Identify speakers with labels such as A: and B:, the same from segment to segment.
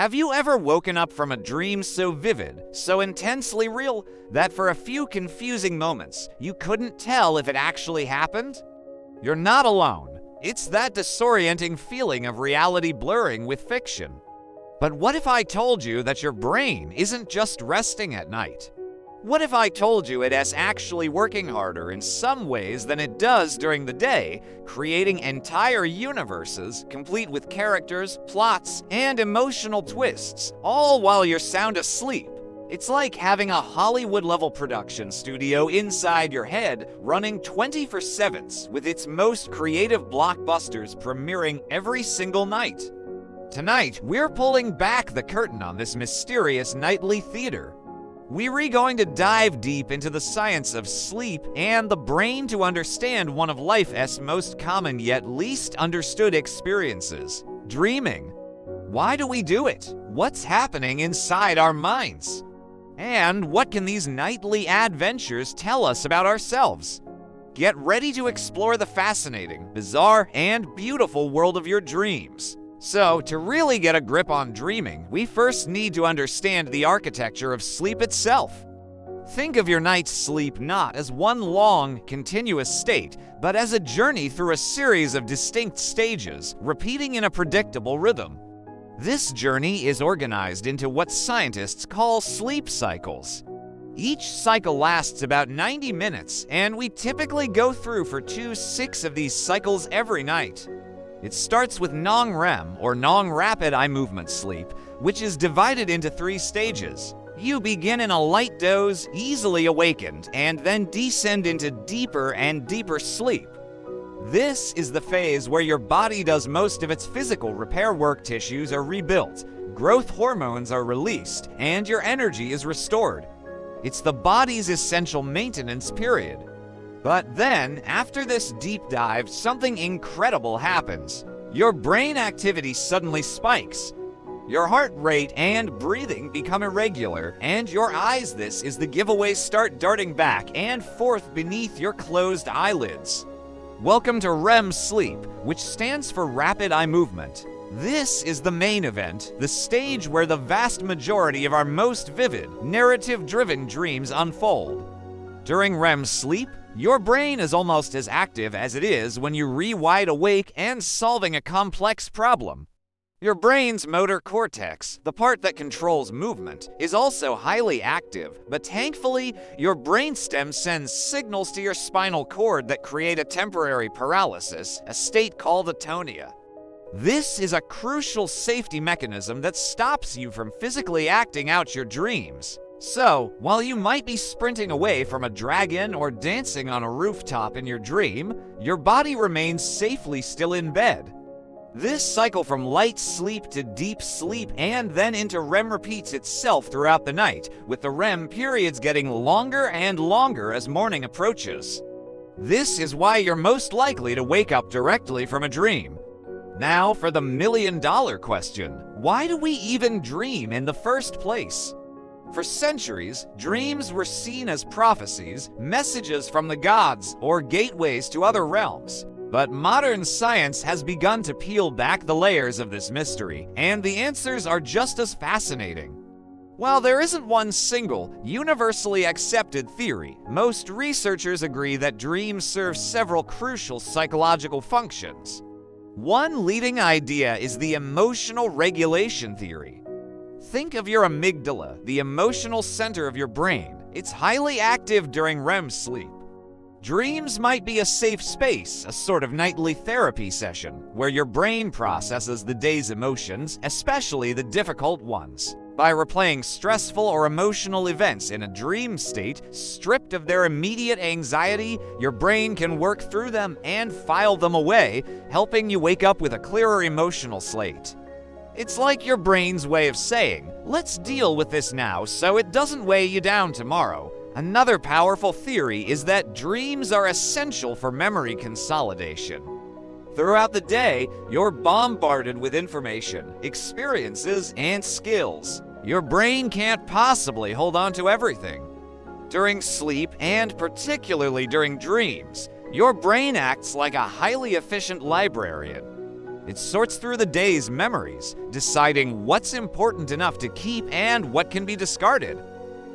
A: Have you ever woken up from a dream so vivid, so intensely real, that for a few confusing moments, you couldn't tell if it actually happened? You're not alone. It's that disorienting feeling of reality blurring with fiction. But what if I told you that your brain isn't just resting at night? What if I told you it is actually working harder in some ways than it does during the day, creating entire universes complete with characters, plots, and emotional twists, all while you're sound asleep? It's like having a Hollywood-level production studio inside your head running 24/7 with its most creative blockbusters premiering every single night. Tonight, we're pulling back the curtain on this mysterious nightly theater. We're going to dive deep into the science of sleep and the brain to understand one of life's most common yet least understood experiences, dreaming. Why do we do it? What's happening inside our minds? And what can these nightly adventures tell us about ourselves? Get ready to explore the fascinating, bizarre, and beautiful world of your dreams. So, to really get a grip on dreaming, we first need to understand the architecture of sleep itself. Think of your night's sleep not as one long, continuous state, but as a journey through a series of distinct stages, repeating in a predictable rhythm. This journey is organized into what scientists call sleep cycles. Each cycle lasts about 90 minutes, and we typically go through for 6 of these cycles every night. It starts with non-REM, or non-rapid eye movement sleep, which is divided into 3 stages. You begin in a light doze, easily awakened, and then descend into deeper and deeper sleep. This is the phase where your body does most of its physical repair work, tissues are rebuilt, growth hormones are released, and your energy is restored. It's the body's essential maintenance period. But then, after this deep dive, something incredible happens. Your brain activity suddenly spikes. Your heart rate and breathing become irregular, and your eyes, this is the giveaway, start darting back and forth beneath your closed eyelids. Welcome to REM sleep, which stands for rapid eye movement. This is the main event, the stage where the vast majority of our most vivid, narrative-driven dreams unfold. During REM sleep, your brain is almost as active as it is when you're wide awake and solving a complex problem. Your brain's motor cortex, the part that controls movement, is also highly active, but thankfully, your brainstem sends signals to your spinal cord that create a temporary paralysis, a state called atonia. This is a crucial safety mechanism that stops you from physically acting out your dreams. So, while you might be sprinting away from a dragon or dancing on a rooftop in your dream, your body remains safely still in bed. This cycle from light sleep to deep sleep and then into REM repeats itself throughout the night, with the REM periods getting longer and longer as morning approaches. This is why you're most likely to wake up directly from a dream. Now for the million-dollar question: why do we even dream in the first place? For centuries, dreams were seen as prophecies, messages from the gods, or gateways to other realms. But modern science has begun to peel back the layers of this mystery, and the answers are just as fascinating. While there isn't one single, universally accepted theory, most researchers agree that dreams serve several crucial psychological functions. One leading idea is the emotional regulation theory. Think of your amygdala, the emotional center of your brain. It's highly active during REM sleep. Dreams might be a safe space, a sort of nightly therapy session, where your brain processes the day's emotions, especially the difficult ones. By replaying stressful or emotional events in a dream state, stripped of their immediate anxiety, your brain can work through them and file them away, helping you wake up with a clearer emotional slate. It's like your brain's way of saying, let's deal with this now so it doesn't weigh you down tomorrow. Another powerful theory is that dreams are essential for memory consolidation. Throughout the day, you're bombarded with information, experiences, and skills. Your brain can't possibly hold on to everything. During sleep, and particularly during dreams, your brain acts like a highly efficient librarian. It sorts through the day's memories, deciding what's important enough to keep and what can be discarded.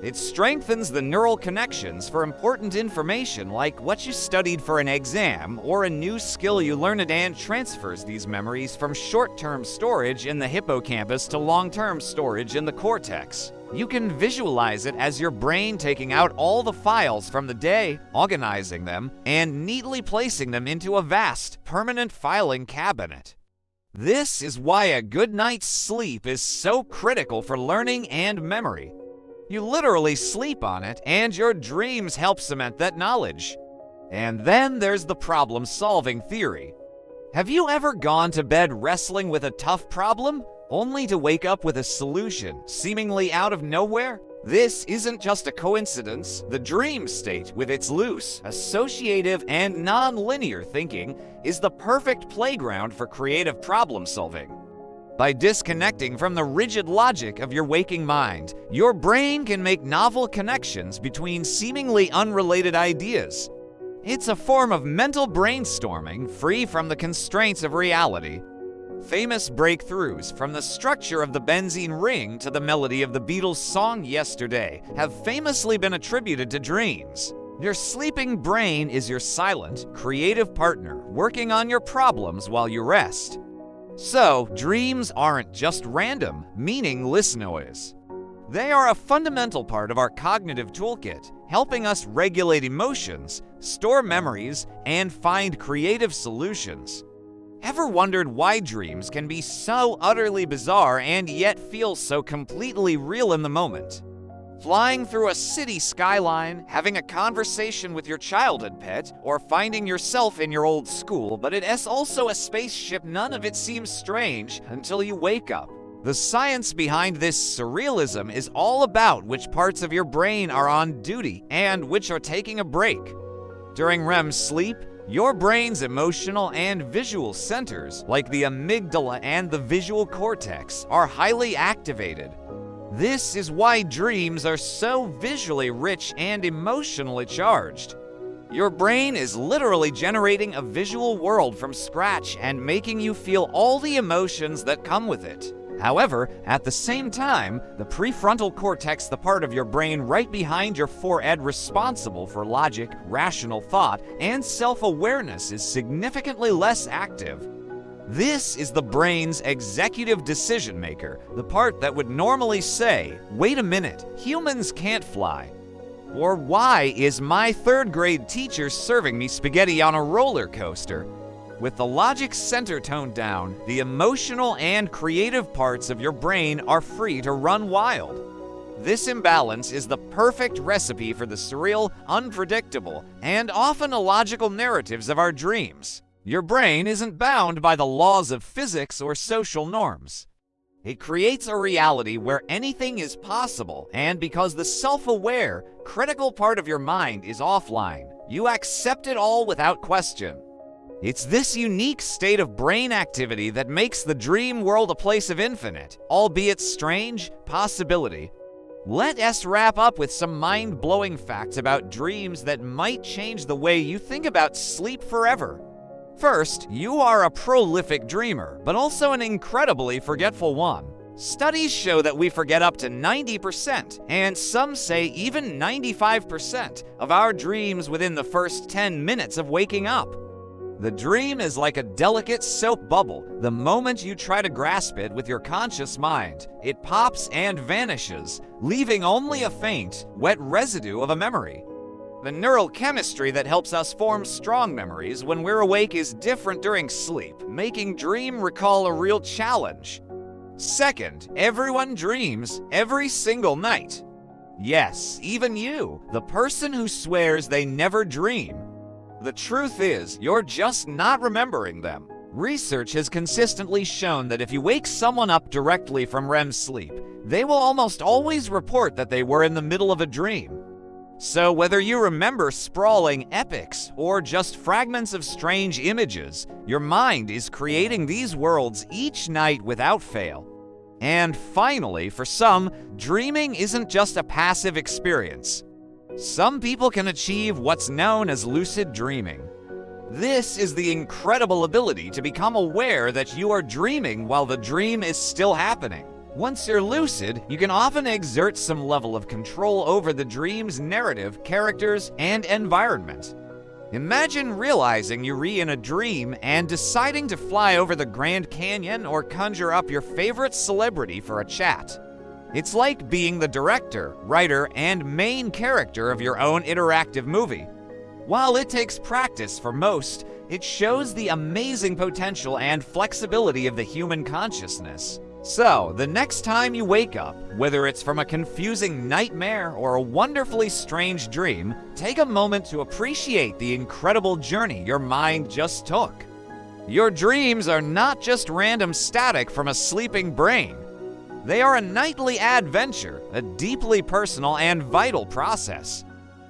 A: It strengthens the neural connections for important information like what you studied for an exam or a new skill you learned, and transfers these memories from short-term storage in the hippocampus to long-term storage in the cortex. You can visualize it as your brain taking out all the files from the day, organizing them, and neatly placing them into a vast, permanent filing cabinet. This is why a good night's sleep is so critical for learning and memory. You literally sleep on it, and your dreams help cement that knowledge. And then there's the problem-solving theory. Have you ever gone to bed wrestling with a tough problem, only to wake up with a solution seemingly out of nowhere? This isn't just a coincidence. The dream state, with its loose, associative, and non-linear thinking, is the perfect playground for creative problem-solving. By disconnecting from the rigid logic of your waking mind, your brain can make novel connections between seemingly unrelated ideas. It's a form of mental brainstorming free from the constraints of reality. Famous breakthroughs, from the structure of the benzene ring to the melody of the Beatles' song Yesterday, have famously been attributed to dreams. Your sleeping brain is your silent, creative partner, working on your problems while you rest. So, dreams aren't just random, meaningless noise. They are a fundamental part of our cognitive toolkit, helping us regulate emotions, store memories, and find creative solutions. Ever wondered why dreams can be so utterly bizarre and yet feel so completely real in the moment? Flying through a city skyline, having a conversation with your childhood pet, or finding yourself in your old school, but it's also a spaceship. None of it seems strange until you wake up. The science behind this surrealism is all about which parts of your brain are on duty and which are taking a break. During REM sleep, your brain's emotional and visual centers, like the amygdala and the visual cortex, are highly activated. This is why dreams are so visually rich and emotionally charged. Your brain is literally generating a visual world from scratch and making you feel all the emotions that come with it. However, at the same time, the prefrontal cortex, the part of your brain right behind your forehead responsible for logic, rational thought, and self-awareness, is significantly less active. This is the brain's executive decision maker, the part that would normally say, "Wait a minute, humans can't fly." Or, "Why is my third grade teacher serving me spaghetti on a roller coaster?" With the logic center toned down, the emotional and creative parts of your brain are free to run wild. This imbalance is the perfect recipe for the surreal, unpredictable, and often illogical narratives of our dreams. Your brain isn't bound by the laws of physics or social norms. It creates a reality where anything is possible, and because the self-aware, critical part of your mind is offline, you accept it all without question. It's this unique state of brain activity that makes the dream world a place of infinite, albeit strange, possibility. Let us wrap up with some mind-blowing facts about dreams that might change the way you think about sleep forever. First, you are a prolific dreamer, but also an incredibly forgetful one. Studies show that we forget up to 90%, and some say even 95%, of our dreams within the first 10 minutes of waking up. The dream is like a delicate soap bubble. The moment you try to grasp it with your conscious mind, it pops and vanishes, leaving only a faint, wet residue of a memory. The neural chemistry that helps us form strong memories when we're awake is different during sleep, making dream recall a real challenge. Second, everyone dreams every single night. Yes, even you, the person who swears they never dream. The truth is, you're just not remembering them. Research has consistently shown that if you wake someone up directly from REM sleep, they will almost always report that they were in the middle of a dream. So whether you remember sprawling epics or just fragments of strange images, your mind is creating these worlds each night without fail. And finally, for some, dreaming isn't just a passive experience. Some people can achieve what's known as lucid dreaming. This is the incredible ability to become aware that you are dreaming while the dream is still happening. Once you're lucid, you can often exert some level of control over the dream's narrative, characters, and environment. Imagine realizing you're in a dream and deciding to fly over the Grand Canyon or conjure up your favorite celebrity for a chat. It's like being the director, writer, and main character of your own interactive movie. While it takes practice for most, it shows the amazing potential and flexibility of the human consciousness. So, the next time you wake up, whether it's from a confusing nightmare or a wonderfully strange dream, take a moment to appreciate the incredible journey your mind just took. Your dreams are not just random static from a sleeping brain. They are a nightly adventure, a deeply personal and vital process.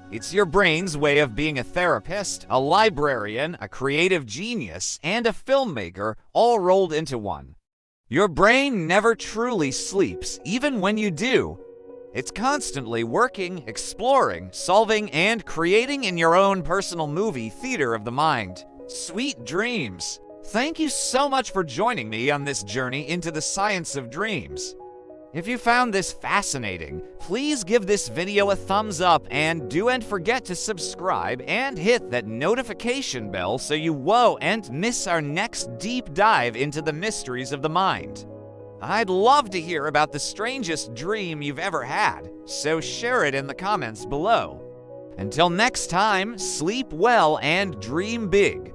A: It's your brain's way of being a therapist, a librarian, a creative genius, and a filmmaker all rolled into one. Your brain never truly sleeps, even when you do. It's constantly working, exploring, solving, and creating in your own personal movie theater of the mind. Sweet dreams! Thank you so much for joining me on this journey into the science of dreams. If you found this fascinating, please give this video a thumbs up and don't forget to subscribe and hit that notification bell so you won't miss our next deep dive into the mysteries of the mind. I'd love to hear about the strangest dream you've ever had, so share it in the comments below. Until next time, sleep well and dream big.